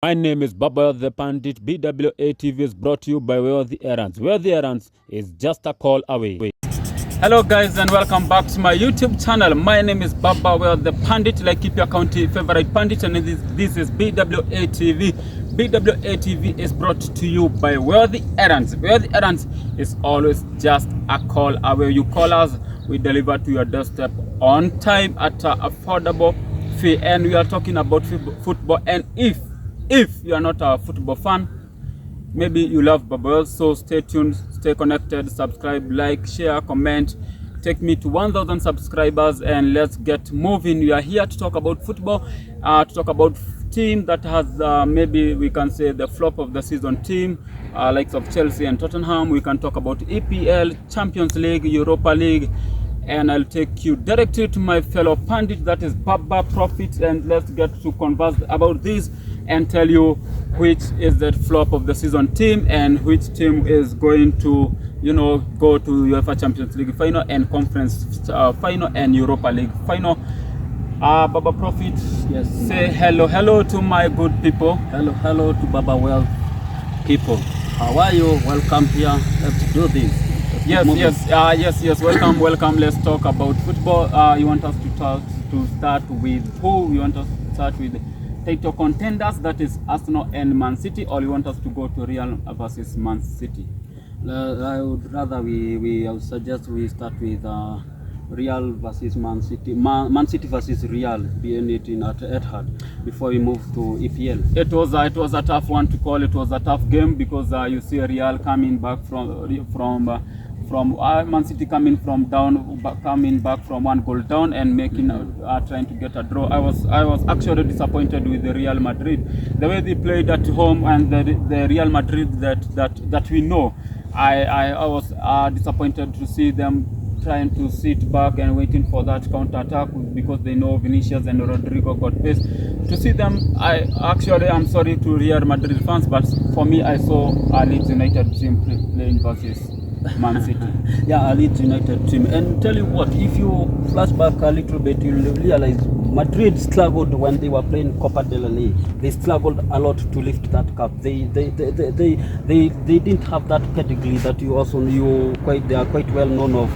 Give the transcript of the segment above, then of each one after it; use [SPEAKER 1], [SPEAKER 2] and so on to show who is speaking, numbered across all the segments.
[SPEAKER 1] My name is Baba the Pandit. BWATV is brought to you by Where the Errands. Where the Errands is just a call away. Hello guys and welcome back to my YouTube channel. My name is Baba Where the Pandit, like keep your county favorite pandit, and this is BWATV. BWATV is brought to you by Where the Errands. Where the Errands is always just a call away. You call us, we deliver to your doorstep on time at an affordable fee, and we are talking about football. And if you are not a football fan, maybe you love bubbles, so stay tuned, stay connected, subscribe, like, share, comment. Take me to 1,000 subscribers and let's get moving. We are here to talk about football, to talk about team that has maybe we can say the flop of the season team, likes of Chelsea and Tottenham. We can talk about EPL, Champions League, Europa League, and I'll take you directly to my fellow pandit, that is Baba Prophet, and let's get to converse about this and tell you which is the flop of the season team and which team is going to, you know, go to UEFA Champions League final and Conference final and Europa League final. Baba Prophet,
[SPEAKER 2] yes,
[SPEAKER 1] say hello to my good people.
[SPEAKER 2] Hello to Baba Well people. How are you? Welcome here. Let's do this.
[SPEAKER 1] Yes. Welcome. Let's talk about football. You want us to start with who? You want us to start with title contenders, that is Arsenal and Man City, or you want us to go to Real versus Man City?
[SPEAKER 2] I would rather I would suggest we start with Real versus Man City. Man City versus Real, being it in at Etihad, before we move to EPL.
[SPEAKER 1] It was a tough one to call. It was a tough game because you see Real coming back from Man City coming back from 1 goal down and making trying to get a draw. I was actually disappointed with the Real Madrid, the way they played at home, and the Real Madrid that we know. I was disappointed to see them trying to sit back and waiting for that counter attack because they know Vinicius and Rodrigo got pace. To see them, I'm sorry to Real Madrid fans, but for me I saw a Leeds United team playing versus Man City.
[SPEAKER 2] Yeah, a Leeds United team. And tell you what, if you flash back a little bit, you'll realize Madrid struggled when they were playing Copa del Rey. They struggled a lot to lift that cup. They didn't have that pedigree that they are quite well known of,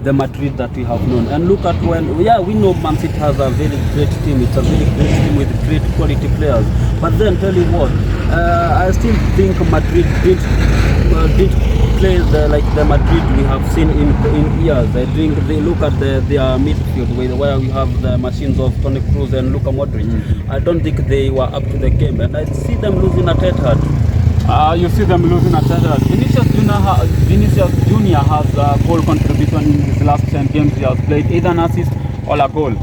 [SPEAKER 2] the Madrid that we have known. And look at we know Man City has a very great team. It's a very great team with great quality players. But then tell you what, I still think Madrid did play like the Madrid we have seen in years. I think they look at their midfield where we have the machines of Toni Kroos and Luka Modric. I don't think they were up to the game, and I see them losing at Etihad.
[SPEAKER 1] You see them losing at Etihad. Vinicius Junior has a goal contribution in his last 10 games he has played, either an assist or a goal.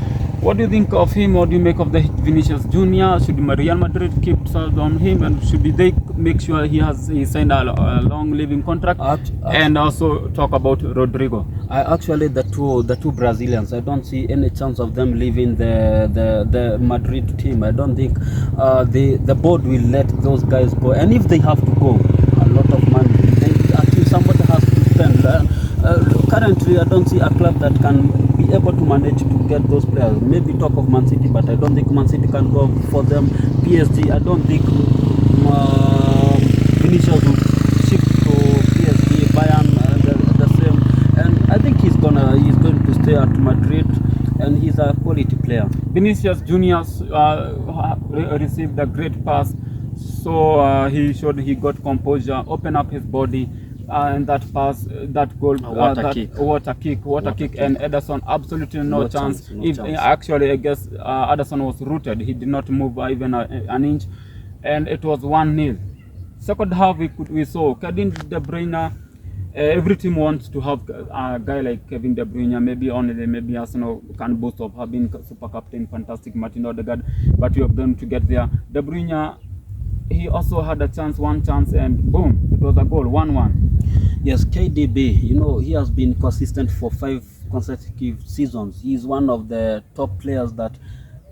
[SPEAKER 1] What do you think of him? What do you make of the Vinicius Junior? Should Real Madrid keep tabs on him, and should they make sure he signed a long living contract? And also talk about Rodrigo.
[SPEAKER 2] Actually, the two Brazilians, I don't see any chance of them leaving the Madrid team. I don't think the board will let those guys go, and if they have to go, a lot of money. Actually, somebody has to spend. Currently, I don't see a club that can be able to manage to get those players. Maybe talk of Man City, but I don't think Man City can go for them. PSG, I don't think Vinicius will shift to PSG, Bayern, the same. And I think he's going to stay at Madrid, and he's a quality player.
[SPEAKER 1] Vinicius Junior received a great pass, so he showed he got composure, open up his body. And that pass, that goal, water kick, and Ederson absolutely no chance. Actually, I guess Ederson was rooted. He did not move even an inch, and it was 1-0. Second half, we saw Kevin De Bruyne. Every team wants to have a guy like Kevin De Bruyne. Maybe Arsenal can boast of having super captain, fantastic Martin Odegaard, but we have them to get there. De Bruyne, he also had one chance, and boom, it was a goal, 1-1.
[SPEAKER 2] Yes, KDB, he has been consistent for 5 consecutive seasons. He's one of the top players that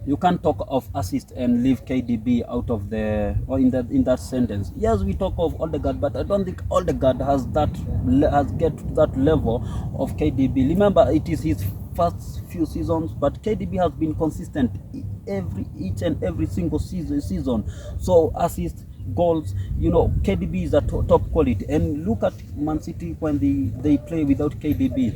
[SPEAKER 2] you can't talk of assist and leave KDB out of in that sentence. Yes, we talk of Odegaard, but I don't think Odegaard has get to that level of KDB. Remember, it is his first few seasons, but KDB has been consistent each and every single season. So assist, goals, KDB is a top quality. And look at Man City when they play without KDB,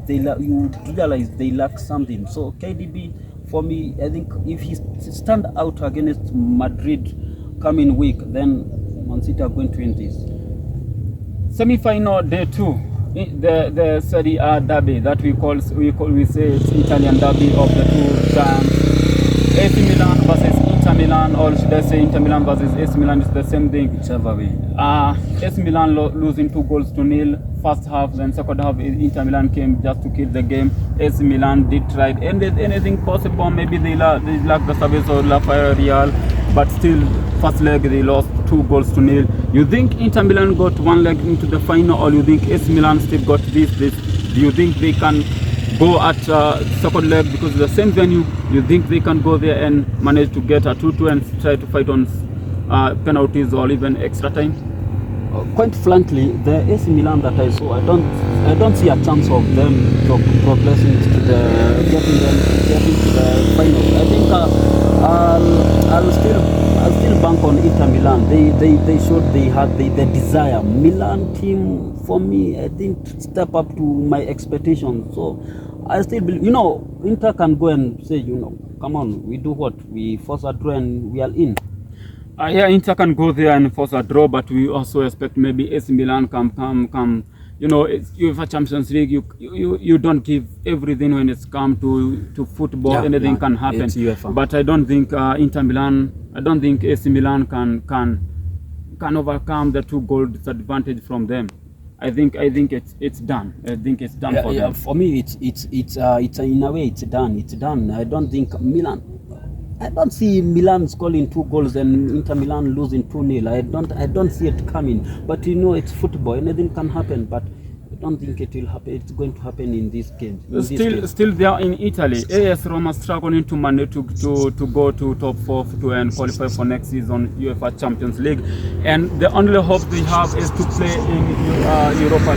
[SPEAKER 2] you realize they lack something. So KDB, for me, I think if he stand out against Madrid coming week, then Man City are going to win this.
[SPEAKER 1] Semi-final day 2, the Serie A derby that we say it's Italian derby of the two giants. AC Milan versus Inter Milan, or should I say Inter Milan versus AC Milan is the same thing.
[SPEAKER 2] Whichever way.
[SPEAKER 1] AC Milan losing 2-0 first half, then second half Inter Milan came just to kill the game. AC Milan did try anything possible. Maybe they lacked the service of Rafael Real, but still first leg they lost 2-0. You think Inter Milan got one leg into the final, or you think AC Milan still got this? Do you think they can go at second leg because it's the same venue? You think they can go there and manage to get a 2-2 and try to fight on penalties or even extra time?
[SPEAKER 2] Quite frankly, the AC Milan that I saw, I don't see a chance of them progressing to getting to the finals. I think I'll still bank on Inter Milan. They showed they had the desire. Milan team, for me, I didn't step up to my expectations. So I still believe, Inter can go and say, come on, we do what? We force a draw and we are in.
[SPEAKER 1] Yeah, Inter can go there and force a draw, but we also expect maybe AC Milan come. It's UEFA Champions League. You don't give everything when it's come to football. Yeah, anything can happen. But I don't think Inter Milan. I don't think AC Milan can overcome the 2-goal disadvantage from them. I think it's done. I think it's done for them.
[SPEAKER 2] For me, it's in a way it's done. It's done. I don't think Milan. I don't see Milan scoring 2 goals and Inter Milan losing 2-0. I don't see it coming. But it's football. Anything can happen. But I don't think it will happen. It's going to happen in this game.
[SPEAKER 1] Still there in Italy. AS Roma struggling to manage to go to top 4 and qualify for next season UEFA Champions League. And the only hope they have is to play in Europa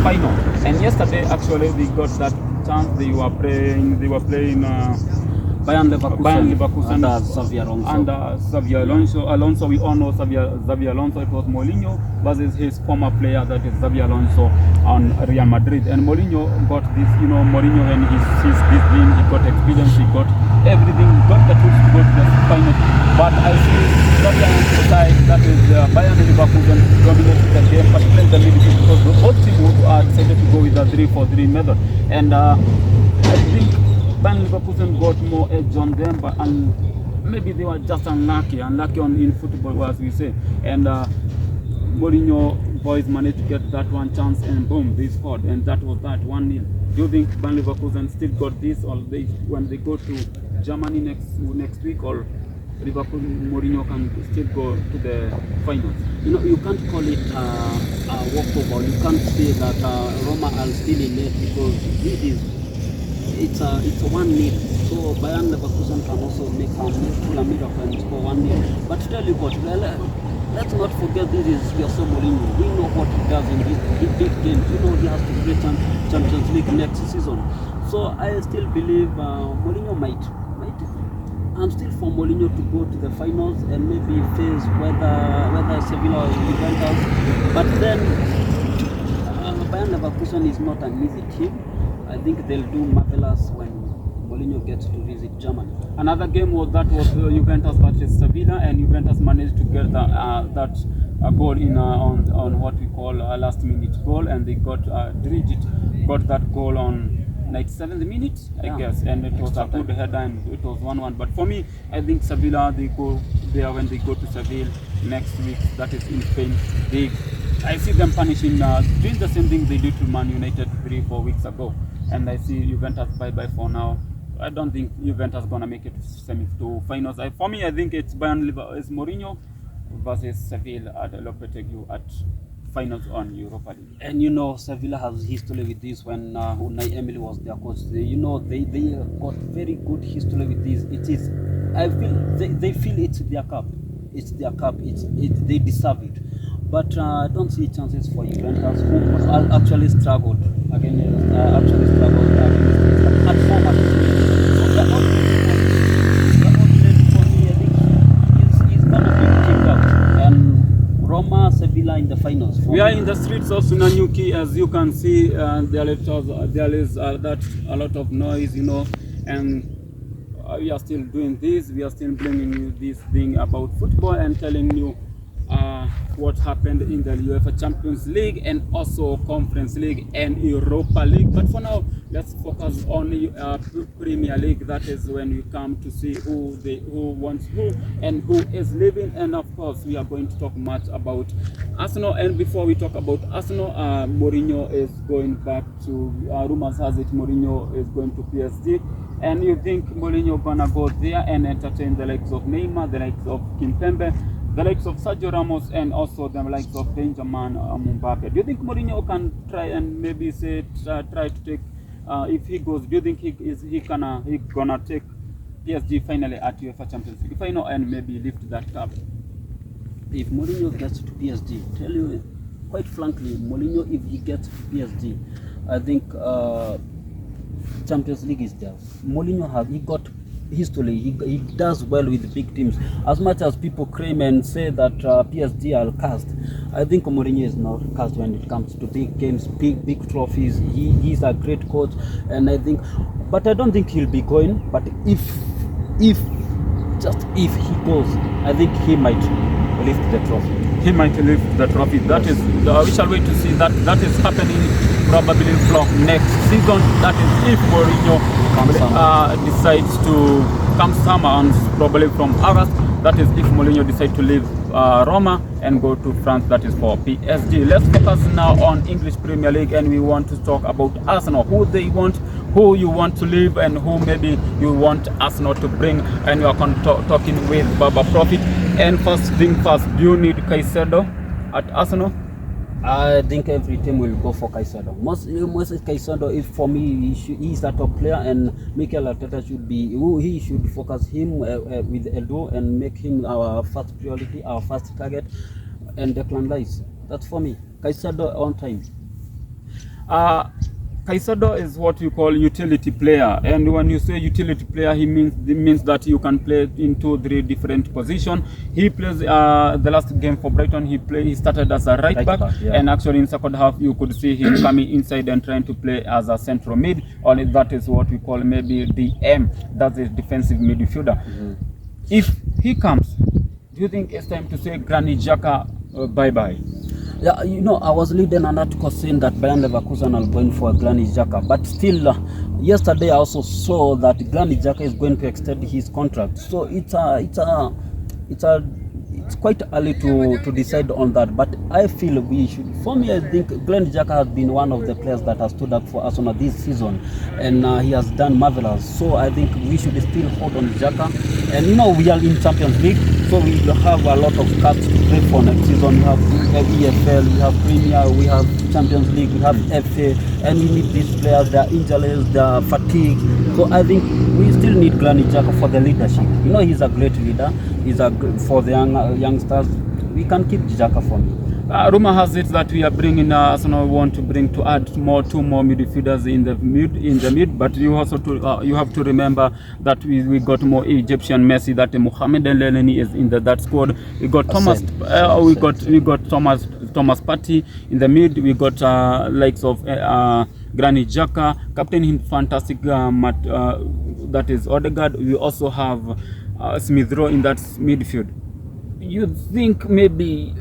[SPEAKER 1] final. And yesterday actually they got that chance. They were playing.
[SPEAKER 2] Bayern Leverkusen
[SPEAKER 1] under Xabi Alonso. We all know Xabi Alonso. It was Mourinho versus his former player, that is Xabi Alonso, on Real Madrid. And Mourinho got this, Mourinho, when he's this thing, he got experience, he got everything, he got the tools to go to the final. But I see Xabi Alonso side, that is Bayern Leverkusen, dominated the game, particularly the midfield, because both teams are decided to go with the 3-4-3 method. And I think Bayern Leverkusen got more edge on them, and maybe they were just unlucky in football, as we say. And Mourinho boys managed to get that one chance, and boom, they scored, and that was that 1-0. Do you think Bayern Leverkusen still got this, or when they go to Germany next week, or Mourinho can still go to the finals?
[SPEAKER 2] You can't call it a walkover. You can't say that Roma are still in it, because it's a 1-0. So Bayern Leverkusen can also make a miracle and score 1-0. But tell you what, let's not forget this is Jose Mourinho. We know what he does in these big games. He has to play Champions League next season. So I still believe Mourinho might. I'm still for Mourinho to go to the finals and maybe face whether Sevilla or Juventus. But then Bayern Leverkusen is not an easy team. I think they'll do marvelous when Mourinho gets to visit Germany.
[SPEAKER 1] Another game was Juventus versus Sevilla, and Juventus managed to get that goal in on what we call a last-minute goal, and they got Drigit got that goal on 97th minute, I guess, and it was a good header, and it was 1-1. But for me, I think Sevilla, they go there when they go to Seville next week, that is in Spain. I see them punishing, doing the same thing they did to Man United 3-4 weeks ago. And I see Juventus bye-bye for now. I don't think Juventus gonna make it to finals. For me, I think it's Mourinho versus Seville at Lopetegui at finals on Europa League.
[SPEAKER 2] And Sevilla has history with this. When Unai Emery was their coach, they got very good history with this. I feel they feel it's their cup. It's their cup. They deserve it. But I don't see chances for Juventus, who actually struggled against at home. in the finals.
[SPEAKER 1] We are in the streets of Nanyuki, as you can see. There is a lot of noise, you know, and we are still doing this. We are still bringing you this thing about football and telling you what happened in the UEFA Champions League and also Conference League and Europa League. But for now, let's focus on Premier League. That is when we come to see who wants who and who is leaving. And of course, we are going to talk much about Arsenal. And before we talk about Arsenal, Mourinho is going back to, rumors has it Mourinho is going to PSG. And you think Mourinho gonna go there and entertain the likes of Neymar, the likes of Kimpembe, the likes of Sergio Ramos, and also the likes of Benjamin Mbappe? Do you think Mourinho can try and maybe say try to take, if he goes, do you think he gonna take PSG finally at UEFA Champions League final and maybe lift that cup?
[SPEAKER 2] If Mourinho gets to PSG, tell you quite frankly, Mourinho, if he gets to PSG, I think Champions League is there. Mourinho he got history. He does well with big teams. As much as people claim and say that PSG are cast, I think Mourinho is not cast when it comes to big games, big trophies. He's a great coach, and I think, but I don't think he'll be going. But if he goes, I think he might lift the trophy.
[SPEAKER 1] He might lift the trophy. That is, we shall wait to see. That is happening probably from next season. That is if Mourinho decides to come summer, and probably from August. That is if Mourinho decides to leave Roma and go to France. That is for PSG. Let's focus now on English Premier League, and we want to talk about Arsenal. Who you want to leave, and who maybe you want Arsenal to bring. And we are talking with Baba Profit. And first thing first, do you need Caicedo at Arsenal?
[SPEAKER 2] I think every team will go for Caicedo. Most Caicedo, if for me, he's a top player, and Mikel Arteta he should focus him with Edu and make him our first priority, our first target, and Declan Rice. That's for me. Caicedo on time.
[SPEAKER 1] Caicedo is what you call utility player, and when you say utility player, it means that you can play in 2-3 different positions. He plays the last game for Brighton. He started as a right back, yeah. And actually in second half you could see him coming inside and trying to play as a central mid, or that is what we call maybe DM. That's a defensive midfielder. If he comes, do you think it's time to say Granit Xhaka bye-bye?
[SPEAKER 2] Yeah, you know, I was reading an article saying that Bayern Leverkusen are going for Granit Xhaka, but still, yesterday I also saw that Granit Xhaka is going to extend his contract. So it's quite early to decide on that. But I feel we should. For me, I think Granit Xhaka has been one of the players that has stood up for Arsenal this season, and he has done marvelous. So I think we should still hold on Xhaka. And you know, we are in Champions League, so we have a lot of cups to play for next season. We have EFL, we have Premier, we have Champions League, we have FA, and we need these players. Their injuries, their fatigue. So I think we still need Granit Xhaka for the leadership. You know, he's a great leader. For the youngsters. We can keep Xhaka for me.
[SPEAKER 1] Rumor has it that we are bringing Arsenal want to bring to add two more midfielders in the mid. But you also you have to remember that we got more Egyptian Messi. That Mohamed Elneny is in that squad. We got Thomas. We got Thomas Partey in the mid. We got likes of Granit Xhaka, captain him fantastic. That is Odegaard. We also have Smith Rowe in that midfield. You think maybe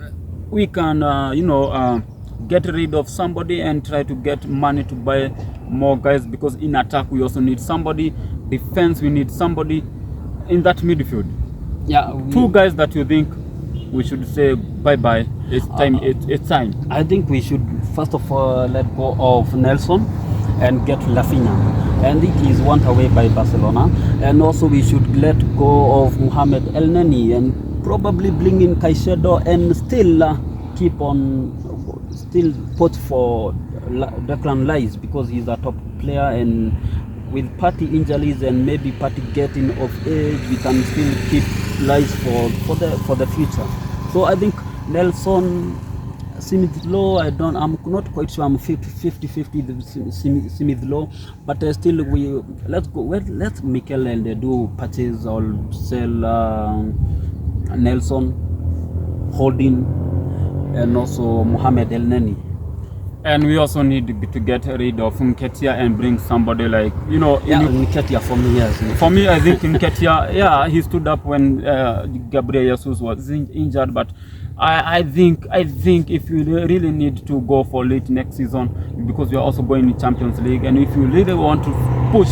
[SPEAKER 1] we can, get rid of somebody and try to get money to buy more guys, because in attack we also need somebody, defense we need somebody in that midfield.
[SPEAKER 2] Yeah,
[SPEAKER 1] two guys that you think we should say bye-bye. It's time. It's time.
[SPEAKER 2] I think we should first of all let go of Nelson and get Rafinha, and it is wanted away by Barcelona. And also we should let go of Mohamed Elneny and probably bring in Caicedo, and still still put for Declan Rice, because he's a top player, and with Partey injuries and maybe Partey getting of age, we can still keep Rice for the future. So I think Nelson, Smith Low, I'm not quite sure. I'm 50-50 Smith Low, but still let's Mikel and do purchase or sell Nelson, Holding, and also Mohamed El Neni.
[SPEAKER 1] And we also need to get rid of Nketiah and bring somebody like,
[SPEAKER 2] Nketiah for me, yes.
[SPEAKER 1] For me, I think Nketiah, he stood up when Gabriel Jesus was injured, but I think if you really need to go for late next season, because we are also going to Champions League, and if you really want to push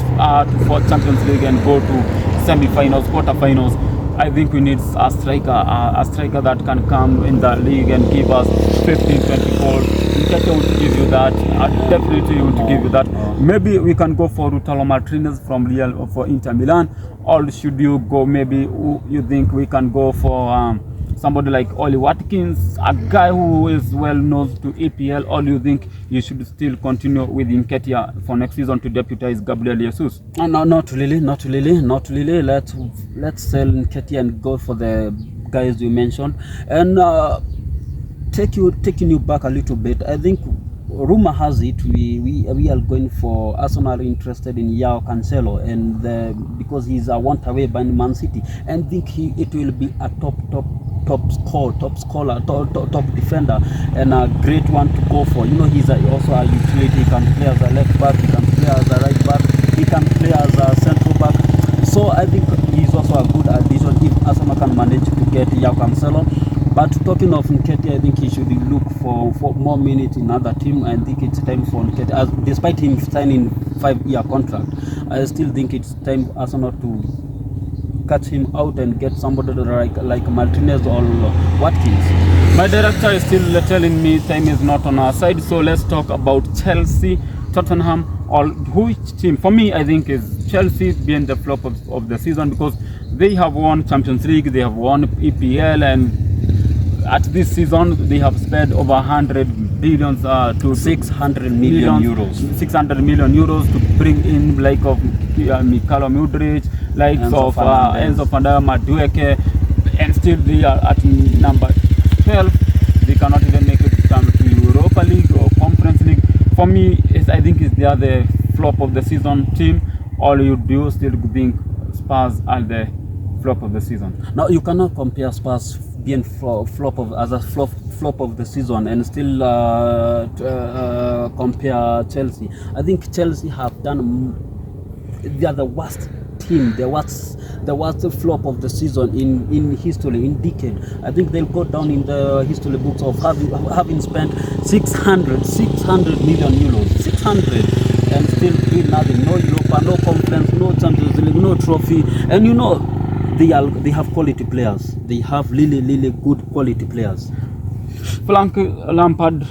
[SPEAKER 1] for Champions League and go to semi-finals, quarter-finals, I think we need a striker that can come in the league and give us 15, 20 goals. Nketiah would give you that. Definitely would give you that. Maybe we can go for Lautaro Martinez from Real or for Inter Milan, or should you go maybe you think we can go for somebody like Oli Watkins, a guy who is well known to EPL, or you think you should still continue with Nketiah for next season to deputize Gabriel Jesus?
[SPEAKER 2] No, not really. Let's sell Nketiah and go for the guys you mentioned. And taking you back a little bit, I think rumor has it we are going for Arsenal interested in João Cancelo, and because he's a want away by Man City, and think it will be a top scorer, top defender, and a great one to go for. He's also a utility. He can play as a left back, he can play as a right back, he can play as a central back. So I think he's also a good addition if Arsenal can manage to get João Cancelo. But talking of Nketiah, I think he should look for more minutes in other team. I think it's time for Nketiah. Despite him signing 5-year contract, I still think it's time Arsenal to cut him out and get somebody like Martinez or Watkins.
[SPEAKER 1] My director is still telling me time is not on our side. So let's talk about Chelsea, Tottenham, or which team. For me, I think is Chelsea being the flop of the season, because they have won Champions League, they have won EPL, and at this season they have spent over 100 billions to
[SPEAKER 2] 600 million euros.
[SPEAKER 1] 600 million euros to bring in like of Mikhailo Mudryk, like of Enzo Madueke, and still they are at number 12. They cannot even make it to Europa League or Conference League. For me, I think they are the flop of the season team. Or you do still think Spurs are the flop of the season?
[SPEAKER 2] Now you cannot compare Spurs being flop of the season and still compare Chelsea. I think Chelsea have done. They are the worst team, the worst flop of the season in history, in decade. I think they'll go down in the history books of having spent 600 million euros, 600, and still doing nothing. No Europa, no Conference, no Champions League, no trophy. And they have quality players. They have really good quality players.
[SPEAKER 1] Frank Lampard,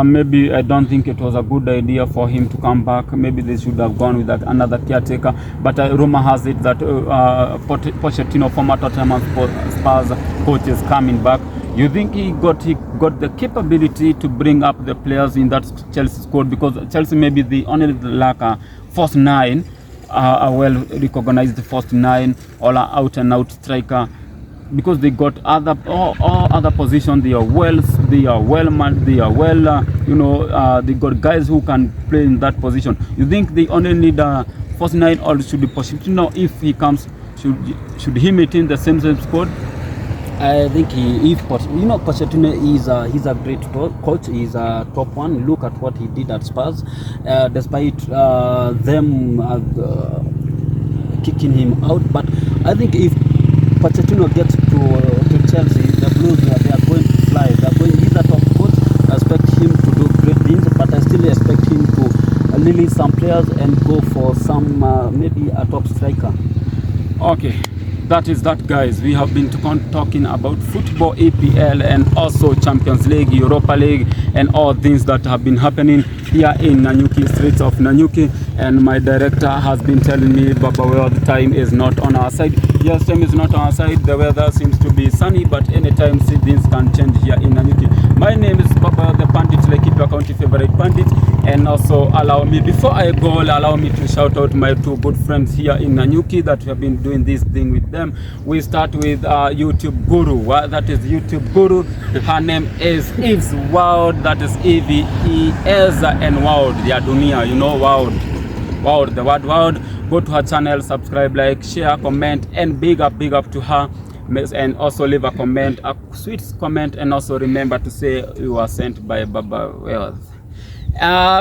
[SPEAKER 1] maybe I don't think it was a good idea for him to come back. Maybe they should have gone with another caretaker. But rumor has it that Pochettino, former Tottenham Spurs coach, is coming back. You think he got the capability to bring up the players in that Chelsea squad? Because Chelsea maybe the only lack a first nine, a well recognized first nine, or an out and out striker. Because they got all other positions, they are well manned, they got guys who can play in that position. You think they only need a first nine, or should be Pochettino, if he comes, should he maintain the same squad?
[SPEAKER 2] I think Pochettino he's a great coach. He's a top one. Look at what he did at Spurs, despite them kicking him out. But I think if Pochettino gets to Chelsea, the Blues, they are going to fly. He's a top coach. I expect him to do great things, but I still expect him to release some players and go for some maybe a top striker.
[SPEAKER 1] Okay. That is that, guys. We have been talking about football, EPL, and also Champions League, Europa League, and all things that have been happening here in Nanyuki, streets of Nanyuki. And my director has been telling me, Baba, well, the time is not on our side. Yes, time is not on our side. The weather seems to be sunny, but anytime things can change here in Nanyuki. My name is Baba the Pandit, like your county favorite pandit. And also before I go, allow me to shout out my two good friends here in Nanyuki that we have been doing this thing with them. We start with YouTube Guru. That is YouTube Guru. Her name is Eve's World. That is EVES and World. The Adunia, World. The word World. Go to her channel, subscribe, like, share, comment, and big up to her. and also leave a comment, a sweet comment, and also remember to say you are sent by Baba Wealth.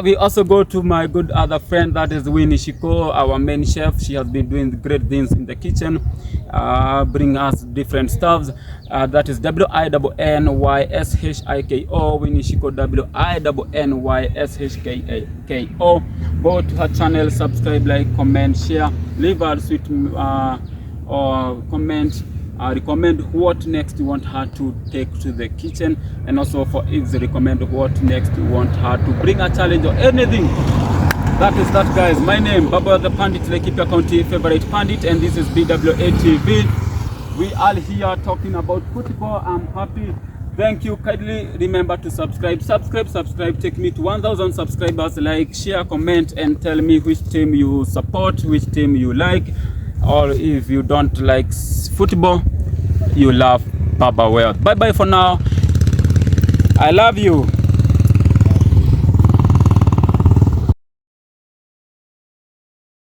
[SPEAKER 1] We also go to my good other friend, that is Winnie Shiko, our main chef. She has been doing great things in the kitchen, bring us different stuffs. That is WINNYSHIKO, Winnie Shiko, WINNYSHKO. Go to her channel, subscribe, like, comment, share, leave her a sweet or comment. Recommend what next you want her to take to the kitchen, and also for Iggs, recommend what next you want her to bring a challenge or anything. That is that, guys. My name Baba the Pandit, Laikipia County favorite Pandit, and this is BWATV. We are here talking about football. I'm happy. Thank you. Kindly remember to subscribe. Take me to 1,000 subscribers. Like, share, comment, and tell me which team you support, which team you like. Or if you don't like football, you love Baba Wealth. Bye bye for now. I love you.